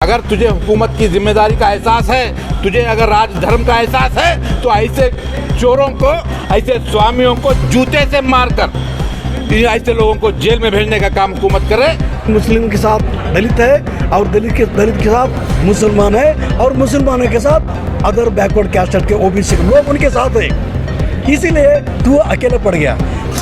अगर तुझे हुकूमत की जिम्मेदारी का एहसास है, तुझे अगर राजधर्म का एहसास है, तो ऐसे चोरों को, ऐसे स्वामियों को जूते से मारकर ऐसे लोगों को जेल में भेजने का काम हुकूमत करे। मुस्लिम के साथ दलित है और दलित के साथ मुसलमान है और मुसलमानों के साथ अदर बैकवर्ड कास्ट के ओबीसी लोग उनके साथ है, इसीलिए तू अकेले पड़ गया।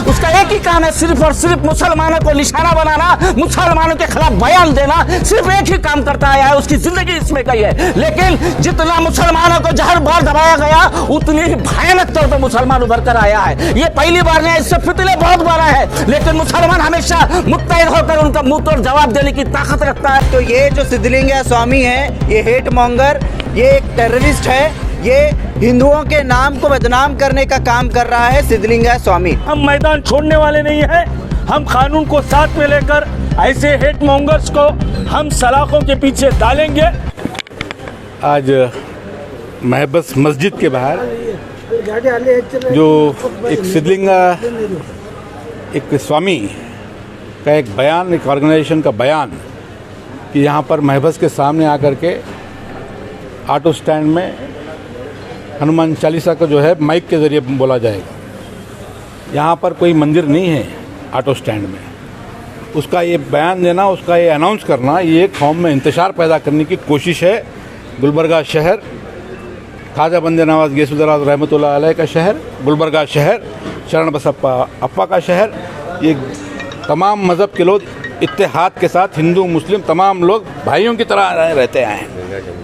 उसका एक ही काम है, सिर्फ और सिर्फ मुसलमानों को निशाना बनाना, मुसलमानों के खिलाफ बयान देना, सिर्फ एक ही काम करता आया है। उसकी जिंदगी इसमें गई है। लेकिन जितना मुसलमानों को जहर बार दबाया गया, उतनी ही भयानक तौर पर मुसलमान उभर कर आया है। ये पहली बार नहीं, इससे फितले बहुत बड़ा है, लेकिन मुसलमान हमेशा मुत्तैद होकर उनका मुंह तोड़ जवाब देने की ताकत रखता है। तो ये जो सिद्धलिंगय्या स्वामी है, ये हेट मॉन्गर, ये एक टेररिस्ट है, ये हिंदुओं के नाम को बदनाम करने का काम कर रहा है सिद्धलिंगय्या स्वामी। हम मैदान छोड़ने वाले नहीं हैं। हम कानून को साथ में लेकर ऐसे हेट मॉन्गर्स को हम सलाखों के पीछे डालेंगे। आज महबस मस्जिद के बाहर जो एक सिद्धलिंगय्या एक स्वामी का एक बयान, एक ऑर्गेनाइजेशन का बयान कि यहाँ पर महबस के सामने आकर के ऑटो स्टैंड में हनुमान चालीसा को जो है माइक के ज़रिए बोला जाएगा। यहाँ पर कोई मंदिर नहीं है ऑटो स्टैंड में, उसका ये बयान देना, उसका ये अनाउंस करना, ये कौम में इंतशार पैदा करने की कोशिश है। गुलबर्गा शहर, ख्वाजा बंदे नवाज गैसुद्दौला रहमतुल्लाह अलैह का शहर, गुलबर्गा शहर, शरण बसप्पा अप्पा का शहर, ये तमाम मज़हब के लोग इत्तेहाद के साथ, हिंदू मुस्लिम तमाम लोग भाइयों की तरह रहते आए हैं।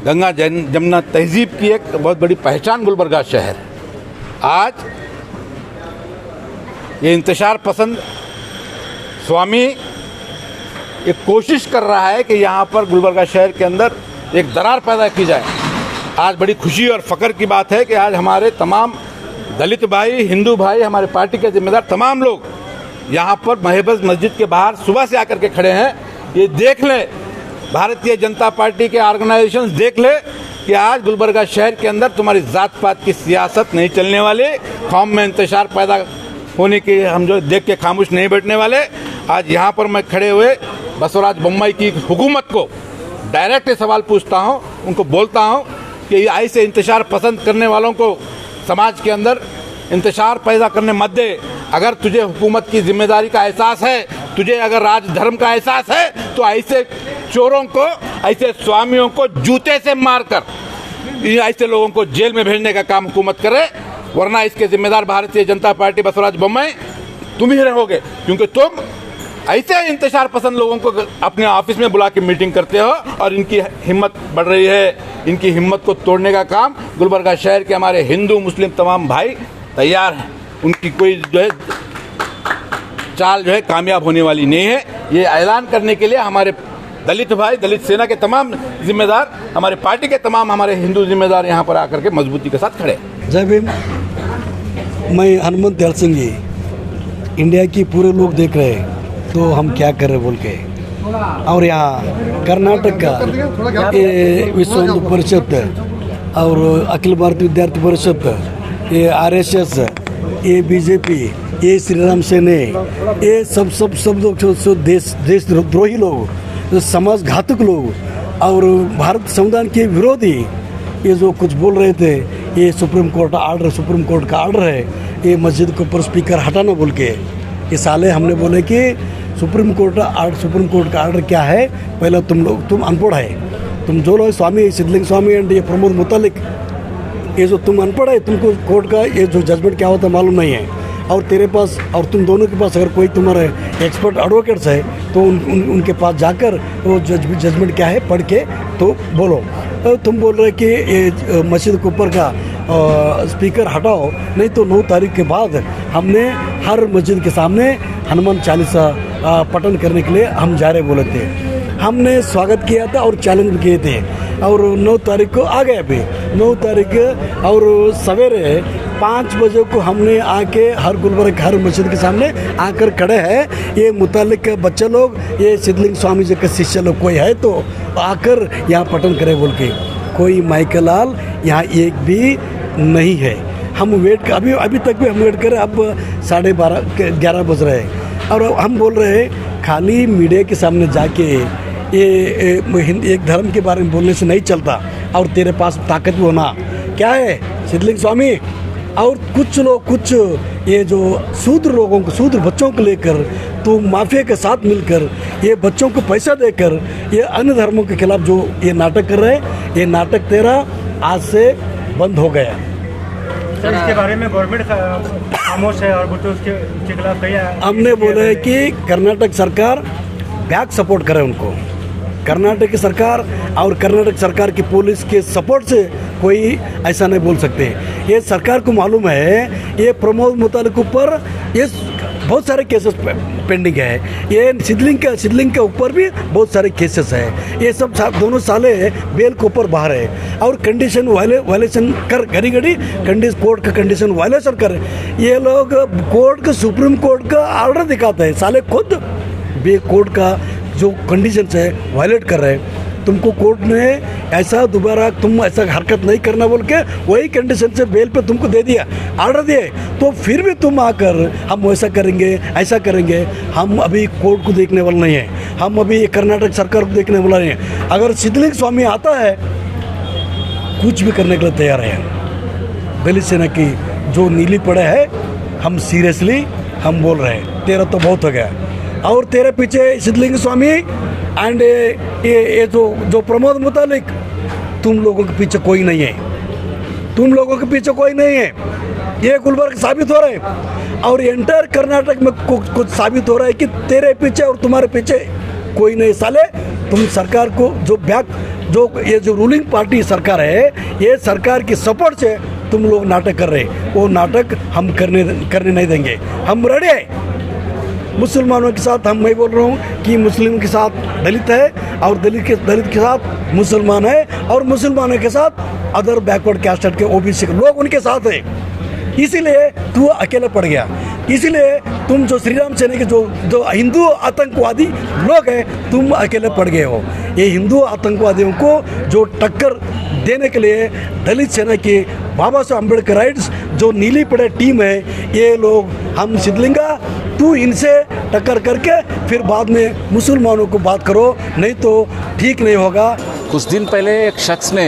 गंगा जमुना तहजीब की एक बहुत बड़ी पहचान गुलबर्गा शहर। आज ये इंतशार पसंद स्वामी एक कोशिश कर रहा है कि यहाँ पर गुलबर्गा शहर के अंदर एक दरार पैदा की जाए। आज बड़ी खुशी और फ़ख्र की बात है कि आज हमारे तमाम दलित भाई, हिंदू भाई, हमारे पार्टी के जिम्मेदार तमाम लोग यहाँ पर महबस मस्जिद के बाहर सुबह से आकर के खड़े हैं। ये देख लें, भारतीय जनता पार्टी के ऑर्गेनाइजेशन देख ले कि आज गुलबर्गा शहर के अंदर तुम्हारी जात पात की सियासत नहीं चलने वाली, कौम में इंतशार पैदा होने की हम जो देख के खामोश नहीं बैठने वाले। आज यहाँ पर मैं खड़े हुए बसवराज बोम्मई की हुकूमत को डायरेक्ट सवाल पूछता हूँ, उनको बोलता हूँ कि ऐसे इंतशार पसंद करने वालों को समाज के अंदर इंतशार पैदा करने मत दे। अगर तुझे हुकूमत की जिम्मेदारी का एहसास है, तुझे अगर राजधर्म का एहसास है, तो ऐसे चोरों को, ऐसे स्वामियों को जूते से मारकर ऐसे लोगों को जेल में भेजने का काम हुकूमत करे, वरना इसके जिम्मेदार भारतीय जनता पार्टी बसवराज बोम्मई तुम ही रहोगे, क्योंकि तुम ऐसे इंतशार पसंद लोगों को अपने ऑफिस में बुला के मीटिंग करते हो और इनकी हिम्मत बढ़ रही है। इनकी हिम्मत को तोड़ने का काम गुलबर्गा शहर के हमारे हिंदू मुस्लिम तमाम भाई तैयार हैं। उनकी कोई जो है चाल जो है कामयाब होने वाली नहीं है। ये ऐलान करने के लिए हमारे दलित भाई, दलित सेना के तमाम जिम्मेदार, हमारे पार्टी के तमाम हमारे हिंदू जिम्मेदार यहाँ पर आकर के मजबूती के साथ खड़े। जय भीम। मैं हनुमंत दयाल सिंह जी, इंडिया की पूरे लोग देख रहे हैं तो हम क्या कर रहे बोल के, और यहाँ कर्नाटक का ये विश्व हिंदू परिषद और अखिल भारतीय विद्यार्थी परिषद, ये RSS, ये बीजेपी, ये श्री राम सेने, ये सब लोग देशद्रोही लोग, समाज घातक लोग और भारत संविधान के विरोधी ये जो कुछ बोल रहे थे, ये सुप्रीम कोर्ट का ऑर्डर है ये मस्जिद के ऊपर स्पीकर हटाना बोल के। ये साले हमने बोले कि सुप्रीम कोर्ट का ऑर्डर क्या है, पहले तुम अनपढ़ है, तुम जो लोग स्वामी सिद्धलिंग स्वामी एंड ये प्रमोद मुतालिक, ये जो तुम अनपढ़ है, तुमको कोर्ट का ये जो जजमेंट क्या होता है मालूम नहीं है, और तेरे पास और तुम दोनों के पास अगर कोई तुम्हारे एक्सपर्ट एडवोकेट्स है तो उनके पास जाकर वो जजमेंट क्या है पढ़ के तो बोलो। तुम बोल रहे कि ये मस्जिद के ऊपर का स्पीकर हटाओ, नहीं तो 9 तारीख के बाद हमने हर मस्जिद के सामने हनुमान चालीसा पठन करने के लिए हम जा रहे बोले थे। हमने स्वागत किया था और चैलेंज भी किए थे, और 9 तारीख को आ गए। अभी 9 तारीख और सवेरे 5 बजे को हमने आके हर गुलबर्गा हर मस्जिद के सामने आकर खड़े हैं। ये मुतालिक बच्चे लोग, ये सिद्धलिंग स्वामी जी के शिष्य लोग कोई है तो आकर यहाँ पठन करे बोल के। कोई माइकल लाल यहाँ एक भी नहीं है। हम वेट अभी तक भी हम वेट करें, अब 11:30 बज रहे हैं और हम बोल रहे हैं खाली मीडिया के सामने जाके एक धर्म के बारे में बोलने से नहीं चलता, और तेरे पास ताकत भी होना क्या है सिद्धलिंग स्वामी। और कुछ लोग, कुछ ये जो शूद्र लोगों को, शूद्र बच्चों को लेकर तो माफिया के साथ मिलकर ये बच्चों को पैसा देकर ये अन्य धर्मों के खिलाफ जो ये नाटक कर रहे हैं, ये नाटक तेरा आज से बंद हो गया। सर, इसके बारे में गवर्नमेंट खामोश है और वो तो उसके खिलाफ कई हमने बोला है कि कर्नाटक सरकार बैक सपोर्ट करे उनको। कर्नाटक की सरकार और कर्नाटक सरकार की पुलिस के सपोर्ट से कोई ऐसा नहीं बोल सकते। ये सरकार को मालूम है ये प्रमोद मुतालिक ऊपर ये बहुत सारे केसेस पेंडिंग है, ये सिद्धलिंग के ऊपर भी बहुत सारे केसेस है। ये सब दोनों साले बेल के ऊपर बाहर है और कंडीशन वायलेशन कर घड़ी कोर्ट का कंडीशन वायलेशन कर। ये लोग कोर्ट का, सुप्रीम कोर्ट का ऑर्डर दिखाते हैं, साले खुद बे कोर्ट का जो कंडीशंस है वायलेट कर रहे हैं। तुमको कोर्ट ने ऐसा दोबारा तुम ऐसा हरकत नहीं करना बोल के वही कंडीशन से बेल पे तुमको दे दिया, ऑर्डर दिए, तो फिर भी तुम आकर हम वैसा करेंगे ऐसा करेंगे। हम अभी कोर्ट को देखने वाले नहीं हैं, हम अभी कर्नाटक सरकार को देखने वाला नहीं है। अगर सिद्धलिंग स्वामी आता है कुछ भी करने के लिए तैयार है। दलित सेना की जो नीली पड़े है, हम सीरियसली हम बोल रहे हैं तेरा तो बहुत हो गया। और तेरे पीछे सिद्धलिंग स्वामी एंड ये जो प्रमोद मुतालिक, तुम लोगों के पीछे कोई नहीं है, तुम लोगों के पीछे कोई नहीं है। ये गुलबर्ग साबित हो रहा है और एंटायर कर्नाटक में कुछ साबित हो रहा है कि तेरे पीछे और तुम्हारे पीछे कोई नहीं। साले तुम सरकार को जो रूलिंग पार्टी सरकार है, ये सरकार की सपोर्ट से तुम लोग नाटक कर रहे, वो नाटक हम करने नहीं देंगे। हम रेडी है मुसलमानों के साथ। हम मैं बोल रहा हूँ कि मुस्लिम के साथ दलित है और दलित के साथ मुसलमान है और मुसलमानों के साथ अदर बैकवर्ड कास्ट के ओबीसी के लोग उनके साथ है। इसीलिए तू अकेले पड़ गया, इसीलिए तुम जो श्री राम सेना के जो हिंदू आतंकवादी लोग हैं तुम अकेले पड़ गए हो। ये हिंदू आतंकवादियों को जो टक्कर देने के लिए दलित सेना की बाबा साहब अम्बेडकर राइट्स जो नीली पड़े टीम है, ये लोग हम सिद्धलिंगा तू इनसे टक्कर करके फिर बाद में मुसलमानों को बात करो, नहीं तो ठीक नहीं होगा। कुछ दिन पहले एक शख्स ने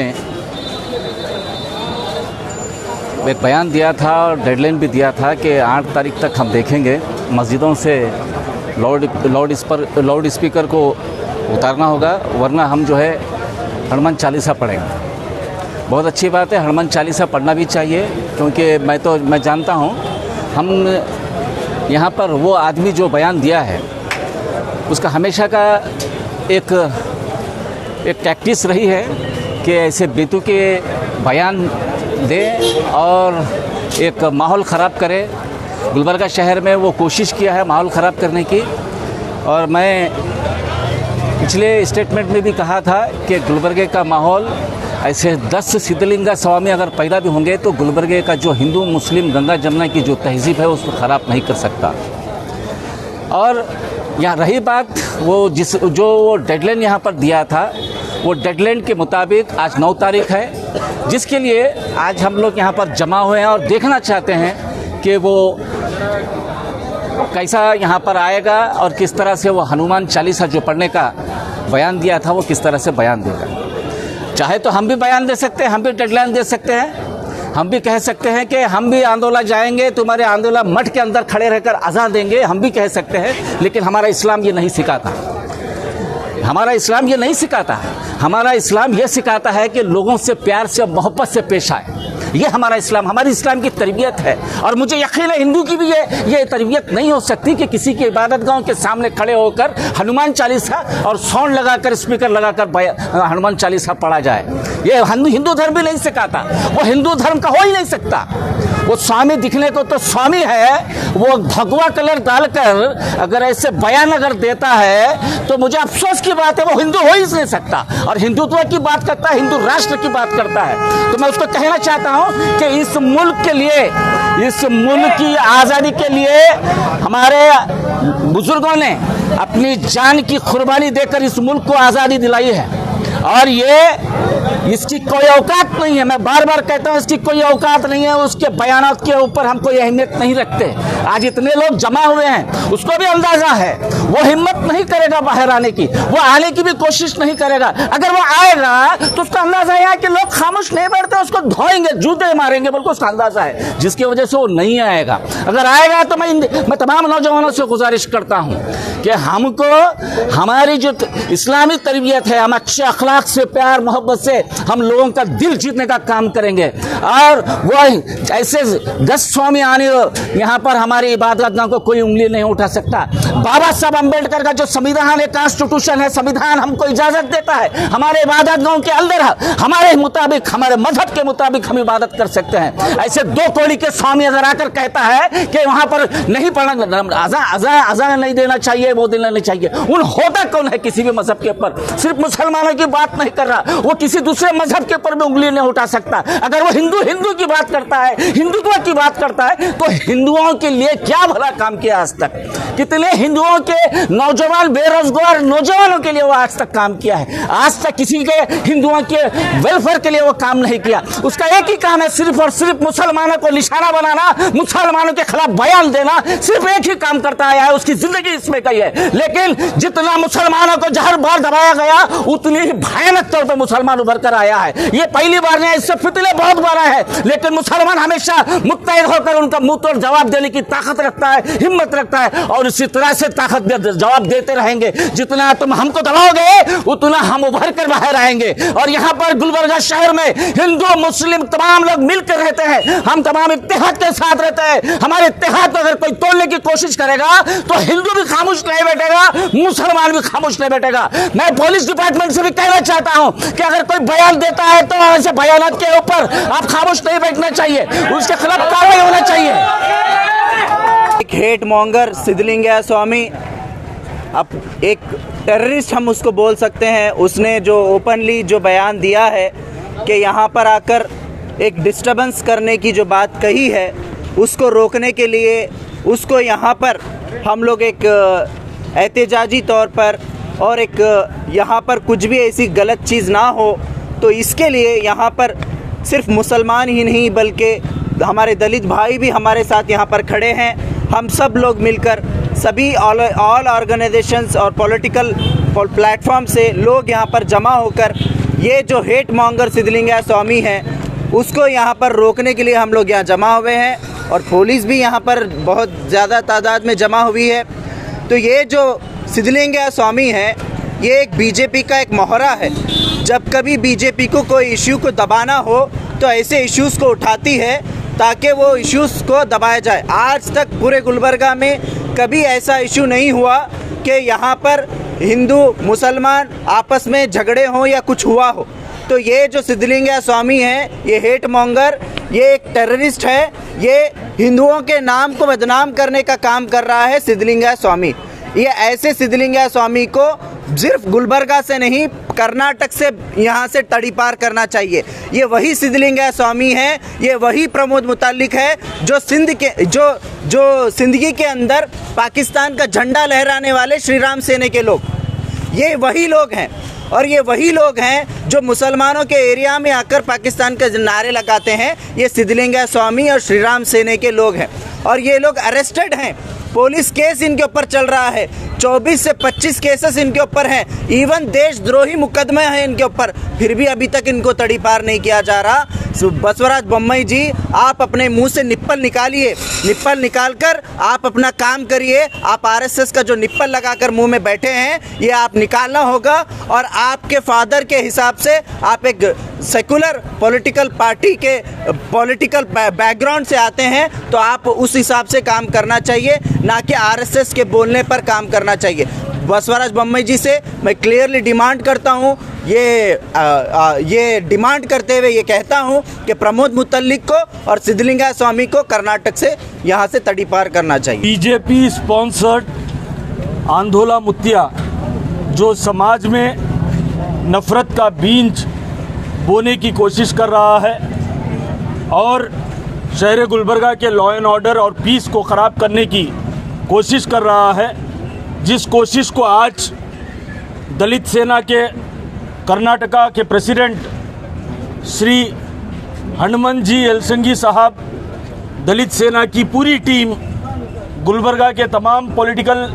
एक बयान दिया था और डेडलाइन भी दिया था कि 8 तारीख तक हम देखेंगे मस्जिदों से लाउड स्पीकर को उतारना होगा, वरना हम जो है हनुमान चालीसा पढ़ेंगे। बहुत अच्छी बात है, हनुमान चालीसा पढ़ना भी चाहिए, क्योंकि मैं जानता हूँ हम यहाँ पर वो आदमी जो बयान दिया है उसका हमेशा का एक टैक्टिस रही है कि ऐसे बेतुके बयान दे और एक माहौल ख़राब करे। गुलबर्गा शहर में वो कोशिश किया है माहौल ख़राब करने की, और मैं पिछले स्टेटमेंट में भी कहा था कि गुलबर्गे का माहौल ऐसे 10 सिद्धलिंगा स्वामी अगर पैदा भी होंगे तो गुलबर्गे का जो हिंदू मुस्लिम गंगा जमुना की जो तहजीब है उसको ख़राब नहीं कर सकता। और यहाँ रही बात वो जो डेडलाइन यहाँ पर दिया था, वो डेडलाइन के मुताबिक आज 9 तारीख है, जिसके लिए आज हम लोग यहाँ पर जमा हुए हैं और देखना चाहते हैं कि वो कैसा यहाँ पर आएगा और किस तरह से वो हनुमान चालीसा जो पढ़ने का बयान दिया था वो किस तरह से बयान देगा। चाहे तो हम भी बयान दे सकते हैं, हम भी डेडलाइन दे सकते हैं, हम भी कह सकते हैं कि हम भी आंदोलन जाएंगे, तुम्हारे आंदोलन मठ के अंदर खड़े रहकर अज़ान देंगे, हम भी कह सकते हैं। लेकिन हमारा इस्लाम ये नहीं सिखाता, हमारा इस्लाम ये नहीं सिखाता। हमारा इस्लाम ये सिखाता है कि लोगों से प्यार से मोहब्बत से पेश आए। ये हमारा इस्लाम, हमारी इस्लाम की तरबियत है। और मुझे यकीन है हिंदू की भी ये तरबियत नहीं हो सकती कि किसी के इबादत गांव के सामने खड़े होकर हनुमान चालीसा और साउंड लगाकर स्पीकर लगाकर हनुमान चालीसा पढ़ा जाए। ये हिंदू धर्म भी नहीं सिखाता, वो हिंदू धर्म का हो ही नहीं सकता। वो स्वामी दिखने को तो स्वामी है, वो भगवा कलर डालकर अगर ऐसे बयान अगर देता है तो मुझे अफसोस की बात है, वो हिंदू हो ही नहीं सकता। और हिंदुत्व की बात करता है, हिंदू राष्ट्र की बात करता है। तो मैं उसको कहना चाहता हूं कि इस मुल्क के लिए, इस मुल्क की आज़ादी के लिए हमारे बुजुर्गों ने अपनी जान की कुर्बानी देकर इस मुल्क को आज़ादी दिलाई है। और ये इसकी कोई औकात नहीं है। मैं बार बार कहता हूं इसकी कोई औकात नहीं है। उसके बयानात के ऊपर हम कोई अहमियत नहीं रखते। आज इतने लोग जमा हुए हैं, उसको भी अंदाजा है, वो हिम्मत नहीं करेगा बाहर आने की, वो आने की भी कोशिश नहीं करेगा। अगर वो आएगा तो उसका अंदाजा है कि लोग खामोश नहीं बैठते, उसको धोएंगे, जूते मारेंगे, बल्कि उसका अंदाजा है, जिसकी वजह से वो नहीं आएगा। अगर आएगा तो मैं तमाम नौजवानों से गुजारिश करता हूं कि हमको हमारी जो इस्लामी तरबियत है, हम अच्छे अखलाक से, प्यार मोहब्बत से हम लोगों का दिल जीतने का काम करेंगे। और वो ऐसे गस्त स्वामी आने यहाँ पर हमारी इबादत गाह को कोई उंगली नहीं उठा सकता। बाबा साहब अम्बेडकर का जो संविधान है, कॉन्स्टिट्यूशन है, संविधान हमको इजाजत देता है हमारे इबादत गाहों के अंदर हमारे मुताबिक, हमारे मजहब के मुताबिक हम इबादत कर सकते हैं। ऐसे दो कौड़ी के स्वामी अगर आकर कहता है कि वहां पर नहीं पढ़ना, अज़ान नहीं देना चाहिए, वो देना नहीं चाहिए, उन होता कौन है किसी भी मजहब के ऊपर? सिर्फ मुसलमानों की बात नहीं कर रहा, वो किसी दूसरे मजहब के ऊपर भी उंगली नहीं उठा सकता। अगर वो हिंदू की बात करता है, हिंदुत्व की बात करता है, तो हिंदुओं के लिए क्या भला काम किया आज तक? कितने हिंदुओं के नौजवान, बेरोजगार नौजवानों के लिए वो आज तक काम किया है? आज तक किसी के हिंदुओं के वेलफेयर के लिए वो काम नहीं किया। उसका एक ही काम है, सिर्फ और सिर्फ मुसलमानों को निशाना बनाना, मुसलमानों के खिलाफ बयान देना, सिर्फ एक ही काम करता आया है। उसकी जिंदगी इसमें गई है। लेकिन जितना मुसलमानों को जहर बार दबाया गया, उतनी ही भयानक तौर पर मुसलमान उभर कर आया है। ये पहली बार नहीं, इससे फितने बहुत बार है, लेकिन मुसलमान हमेशा मुत्तहिद होकर उनका मुंह तोड़ जवाब देने की ताकत रखता है, हिम्मत रखता है, और इसी तरह से जवाब देते रहेंगे। जितना तुम हमको दबाओगे उतना हम उभर कर बाहर आएंगे। और यहाँ पर गुलबर्गा शहर में हिंदू मुस्लिम तमाम लोग मिलकर रहते हैं, हम तमाम इत्तेहाद के साथ रहते हैं। हमारे इत्तेहाद को अगर कोई तोड़ने की कोशिश करेगा तो हिंदू भी खामोश नहीं बैठेगा, मुसलमान भी खामोश नहीं बैठेगा। मैं पुलिस डिपार्टमेंट से भी कहना चाहता हूं कि अगर कोई बयान देता है तो ऐसे बयानात के ऊपर आप खामोश नहीं बैठना चाहिए, उसके खिलाफ कार्रवाई होना चाहिए। एक हेट मॉन्गर सिद्धलिंगय्या स्वामी, अब एक टेररिस्ट हम उसको बोल सकते हैं। उसने जो ओपनली जो बयान दिया है कि यहाँ पर आकर एक डिस्टर्बेंस करने की जो बात कही है, उसको रोकने के लिए उसको यहाँ पर हम लोग एक एहतजाजी तौर पर और एक यहाँ पर कुछ भी ऐसी गलत चीज़ ना हो, तो इसके लिए यहाँ पर सिर्फ मुसलमान ही नहीं बल्कि हमारे दलित भाई भी हमारे साथ यहाँ पर खड़े हैं। हम सब लोग मिलकर सभी ऑल ऑर्गेनाइजेशंस और पॉलिटिकल प्लेटफॉर्म से लोग यहाँ पर जमा होकर ये जो हेट मॉन्गर सिद्धलिंगय्या स्वामी हैं उसको यहाँ पर रोकने के लिए हम लोग यहाँ जमा हुए हैं, और पुलिस भी यहाँ पर बहुत ज़्यादा तादाद में जमा हुई है। तो ये जो सिद्धलिंगय्या स्वामी है, ये एक बीजेपी का एक मोहरा है। जब कभी बीजेपी को कोई इश्यू को दबाना हो तो ऐसे इश्यूज़ को उठाती है ताकि वो इश्यूज़ को दबाया जाए। आज तक पूरे गुलबर्गा में कभी ऐसा इशू नहीं हुआ कि यहाँ पर हिंदू मुसलमान आपस में झगड़े हों या कुछ हुआ हो। तो ये जो सिद्धलिंगय्या स्वामी है, ये हेट मॉन्गर, ये एक टेररिस्ट है, ये हिंदुओं के नाम को बदनाम करने का काम कर रहा है सिद्धलिंगय्या स्वामी। ये ऐसे सिद्धलिंगय्या स्वामी को सिर्फ गुलबर्गा से नहीं, कर्नाटक से यहाँ से तड़ीपार करना चाहिए। ये वही सिद्धलिंगय्या स्वामी है, ये वही प्रमोद मुतालिक है जो सिंदगी के अंदर पाकिस्तान का झंडा लहराने वाले श्री राम सेने के लोग, ये वही लोग हैं। और ये वही लोग हैं जो मुसलमानों के एरिया में आकर पाकिस्तान के नारे लगाते हैं। ये सिद्धलिंगय्या स्वामी और श्री राम सेने के लोग हैं, और ये लोग अरेस्टेड हैं। पुलिस केस इनके ऊपर चल रहा है, 24 से 25 केसेस इनके ऊपर हैं, इवन देशद्रोही मुकदमे हैं इनके ऊपर, फिर भी अभी तक इनको तड़ीपार नहीं किया जा रहा। बसवराज बोम्मई जी, आप अपने मुंह से निप्पल निकालिए, निप्पल निकालकर आप अपना काम करिए। आप आरएसएस का जो निप्पल लगाकर मुंह में बैठे हैं, ये आप निकालना होगा। और आपके फादर के हिसाब से आप एक सेकुलर पॉलिटिकल पार्टी के पॉलिटिकल बैकग्राउंड से आते हैं, तो आप उस हिसाब से काम करना चाहिए, ना कि आरएसएस के बोलने पर काम करना चाहिए। बसवराज बोम्मई जी से मैं क्लियरली डिमांड करता हूँ, ये डिमांड करते हुए ये कहता हूँ कि प्रमोद मुतल्लिक को और सिद्धलिंगय्या स्वामी को कर्नाटक से यहाँ से तड़ीपार करना चाहिए। बीजेपी स्पॉन्सर्ड आंदोलन मुत्तिया जो समाज में नफरत का बीज बोने की कोशिश कर रहा है और शहर गुलबर्गा के लॉ एंड ऑर्डर और पीस को ख़राब करने की कोशिश कर रहा है, जिस कोशिश को आज दलित सेना के कर्नाटका के प्रेसिडेंट श्री हनुमान जी एलसंगी साहब, दलित सेना की पूरी टीम, गुलबर्गा के तमाम पॉलिटिकल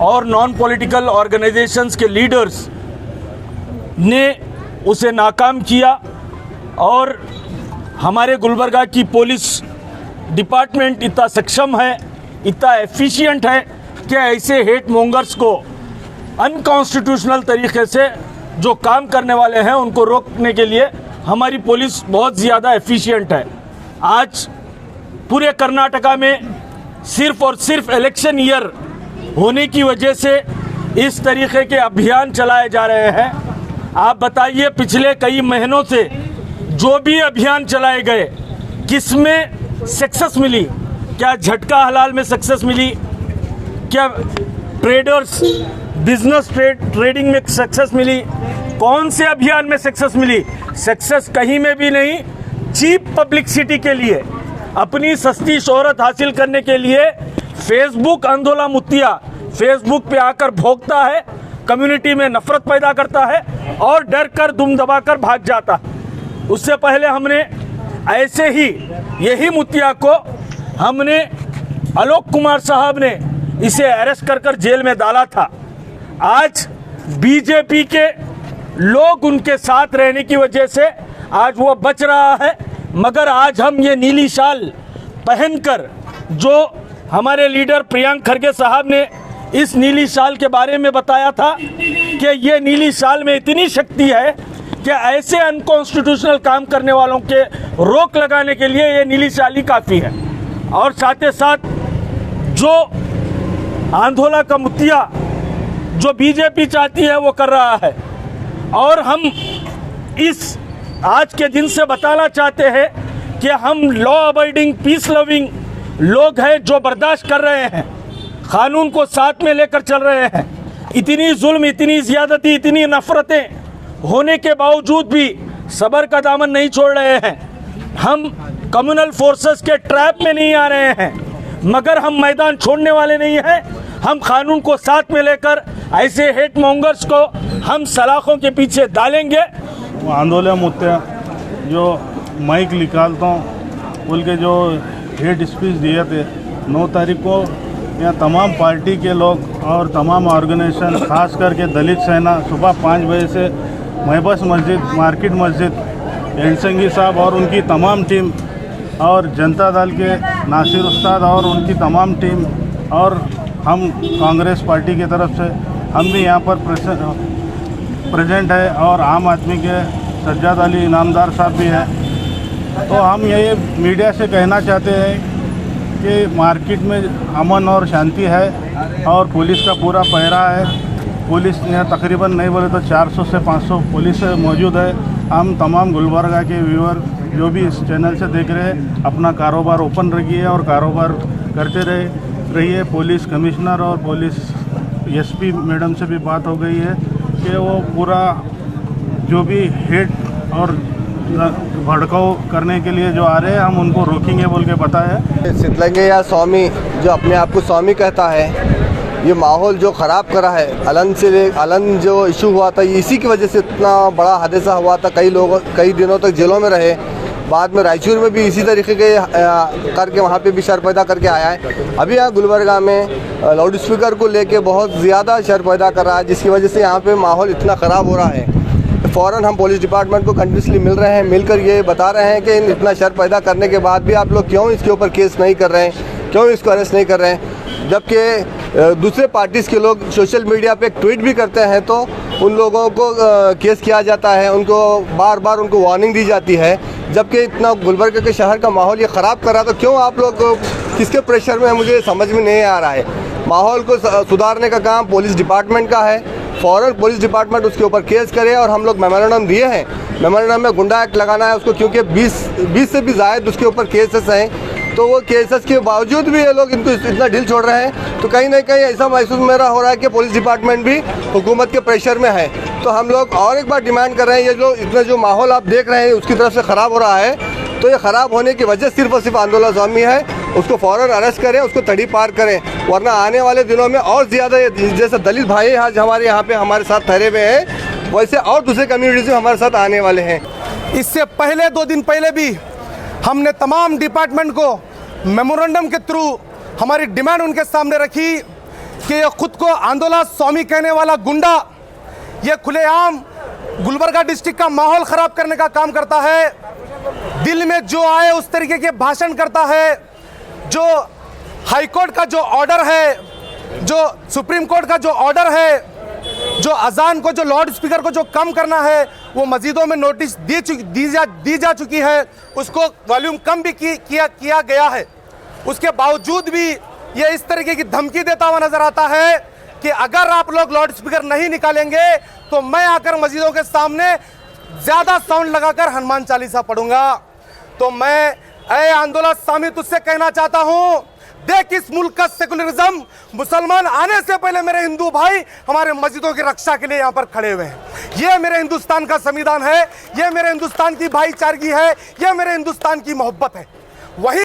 और नॉन पॉलिटिकल ऑर्गेनाइजेशंस के लीडर्स ने उसे नाकाम किया और हमारे गुलबर्गा की पुलिस डिपार्टमेंट इतना सक्षम है, इतना एफिशिएंट है कि ऐसे हेट मोंगर्स को अनकॉन्स्टिट्यूशनल तरीके से जो काम करने वाले हैं उनको रोकने के लिए हमारी पुलिस बहुत ज़्यादा एफिशिएंट है। आज पूरे कर्नाटका में सिर्फ और सिर्फ इलेक्शन ईयर होने की वजह से इस तरीके के अभियान चलाए जा रहे हैं। आप बताइए, पिछले कई महीनों से जो भी अभियान चलाए गए, किसमें सक्सेस मिली? क्या झटका हलाल में सक्सेस मिली? क्या ट्रेडर्स बिजनेस ट्रेडिंग में सक्सेस मिली? कौन से अभियान में सक्सेस मिली? सक्सेस कहीं में भी नहीं। चीप पब्लिसिटी के लिए, अपनी सस्ती शोहरत हासिल करने के लिए फेसबुक अंधोला मुत्तिया फेसबुक पे आकर भोंकता है, कम्युनिटी में नफरत पैदा करता है और डर कर दुम दबाकर भाग जाता है। उससे पहले हमने ऐसे ही यही मुत्तिया को हमने आलोक कुमार साहब ने इसे अरेस्ट कर जेल में डाला था। आज बीजेपी के लोग उनके साथ रहने की वजह से आज वो बच रहा है। मगर आज हम ये नीली शाल पहनकर, जो हमारे लीडर प्रियंक खरगे साहब ने इस नीली शाल के बारे में बताया था कि ये नीली शाल में इतनी शक्ति है कि ऐसे अनकॉन्स्टिट्यूशनल काम करने वालों के रोक लगाने के लिए ये नीली शाल ही काफ़ी है। और साथ ही साथ जो आंदोलन का मुत्तिया जो बीजेपी चाहती है वो कर रहा है। और हम इस आज के दिन से बताना चाहते हैं कि हम लॉ अबाइडिंग पीस लविंग लोग हैं जो बर्दाश्त कर रहे हैं, कानून को साथ में लेकर चल रहे हैं। इतनी जुल्म, इतनी ज़्यादती, इतनी नफरतें होने के बावजूद भी सब्र का दामन नहीं छोड़ रहे हैं। हम कम्युनल फोर्सेस के ट्रैप में नहीं आ रहे हैं, मगर हम मैदान छोड़ने वाले नहीं हैं। हम कानून को साथ में लेकर ऐसे हेट मॉन्गर्स को हम सलाखों के पीछे डालेंगे। आंदोलन मुत्तिया जो माइक निकालता हूँ बोल के जो हेट स्पीच दिए थे 9 तारीख को, यहाँ तमाम पार्टी के लोग और तमाम ऑर्गेनाइजेशन, खास करके दलित सेना, सुबह 5 बजे से महबस मस्जिद, मार्केट मस्जिद, एलसंगी साहब और उनकी तमाम टीम और जनता दल के नासिर उस्ताद और उनकी तमाम टीम और हम कांग्रेस पार्टी की तरफ से हम भी यहाँ पर प्रेजेंट है और आम आदमी के सज्जाद अली इनामदार साहब भी हैं। तो हम ये मीडिया से कहना चाहते हैं कि मार्केट में अमन और शांति है और पुलिस का पूरा पहरा है। पुलिस यहाँ तकरीबन नहीं बोले तो 400 से 500 पुलिस मौजूद है। हम तमाम गुलबर्गा के व्यूअर जो भी इस चैनल से देख रहे हैं, अपना कारोबार ओपन रखिए और कारोबार करते रहिए। पुलिस कमिश्नर और पुलिस एसपी मैडम से भी बात हो गई है कि वो पूरा जो भी हेट और भड़काऊ करने के लिए जो आ रहे हैं हम उनको रोकेंगे बोल के बताया। सिद्धलिंगय्या स्वामी जो अपने आप को स्वामी कहता है, ये माहौल जो ख़राब करा है, अलन जो इशू हुआ था, इसी की वजह से इतना बड़ा हादसा हुआ था। कई लोग कई दिनों तक जेलों में रहे। बाद में रायचूर में भी इसी तरीके के करके वहाँ पे भी शर पैदा करके आया है। अभी यहाँ गुलबर्गा में लाउड स्पीकर को लेके बहुत ज़्यादा शर पैदा कर रहा है, जिसकी वजह से यहाँ पे माहौल इतना ख़राब हो रहा है। फ़ौरन हम पुलिस डिपार्टमेंट को कंटिन्यूसली मिल रहे हैं, मिलकर ये बता रहे हैं कि इतना शर पैदा करने के बाद भी आप लोग क्यों इसके ऊपर केस नहीं कर रहे हैं, क्यों इसको अरेस्ट नहीं कर रहे हैं। जबकि दूसरे पार्टीज़ के लोग सोशल मीडिया पे एक ट्वीट भी करते हैं तो उन लोगों को केस किया जाता है, उनको बार बार उनको वार्निंग दी जाती है। जबकि इतना गुलबर्गा के शहर का माहौल ये ख़राब कर रहा, तो क्यों आप लोग किसके प्रेशर में, मुझे समझ में नहीं आ रहा है। माहौल को सुधारने का काम पुलिस डिपार्टमेंट का है। फ़ौरन पुलिस डिपार्टमेंट उसके ऊपर केस करे और हम लोग मेमोरेंडम दिए हैं। मेमोरेंडम में गुंडा एक्ट लगाना है उसको, क्योंकि 20 से भी ज़्यादा उसके ऊपर केसेस हैं। तो वो केसेस के बावजूद भी ये लोग इनको इतना ढील छोड़ रहे हैं। तो कहीं ना कहीं ऐसा महसूस मेरा हो रहा है कि पुलिस डिपार्टमेंट भी हुकूमत के प्रेशर में है। तो हम लोग और एक बार डिमांड कर रहे हैं, ये जो इतना जो माहौल आप देख रहे हैं उसकी तरफ से ख़राब हो रहा है, तो ये ख़राब होने की वजह सिर्फ और सिर्फ आंदोलन स्वामी है। उसको फ़ौरन अरेस्ट करें, उसको तड़ी पार करें, वरना आने वाले दिनों में और ज़्यादा जैसे दलित भाई आज हमारे यहाँ पे हमारे साथ ठहरे हुए हैं, वैसे और दूसरे कम्युनिटीज भी हमारे साथ आने वाले हैं। इससे पहले 2 दिन पहले भी हमने तमाम डिपार्टमेंट को मेमोरेंडम के थ्रू हमारी डिमांड उनके सामने रखी कि ये खुद को आंदोलन स्वामी कहने वाला गुंडा ये खुलेआम गुलबर्गा डिस्ट्रिक्ट का माहौल ख़राब करने का काम करता है, दिल में जो आए उस तरीके के भाषण करता है, जो हाईकोर्ट का जो ऑर्डर है, जो सुप्रीम कोर्ट का जो ऑर्डर है, जो अजान को जो लाउड स्पीकर को जो कम करना है वो मस्जिदों में नोटिस दी जा चुकी है, उसको वॉल्यूम कम भी किया गया है। उसके बावजूद भी ये इस तरीके की धमकी देता हुआ नजर आता है कि अगर आप लोग लाउड स्पीकर नहीं निकालेंगे तो मैं आकर मस्जिदों के सामने ज्यादा साउंड लगाकर हनुमान चालीसा पढ़ूंगा। तो मैं ऐ आंदोलन स्वामी तुझसे कहना चाहता हूं, देख इस मुल्क का सेकुलरिज्म, मुसलमान आने से पहले मेरे हिंदू भाई हमारे मस्जिदों की रक्षा के लिए यहाँ पर खड़े हुए हैं। ये मेरे हिंदुस्तान का संविधान है, ये मेरे हिंदुस्तान की भाईचारगी है, ये मेरे हिंदुस्तान की मोहब्बत है। वही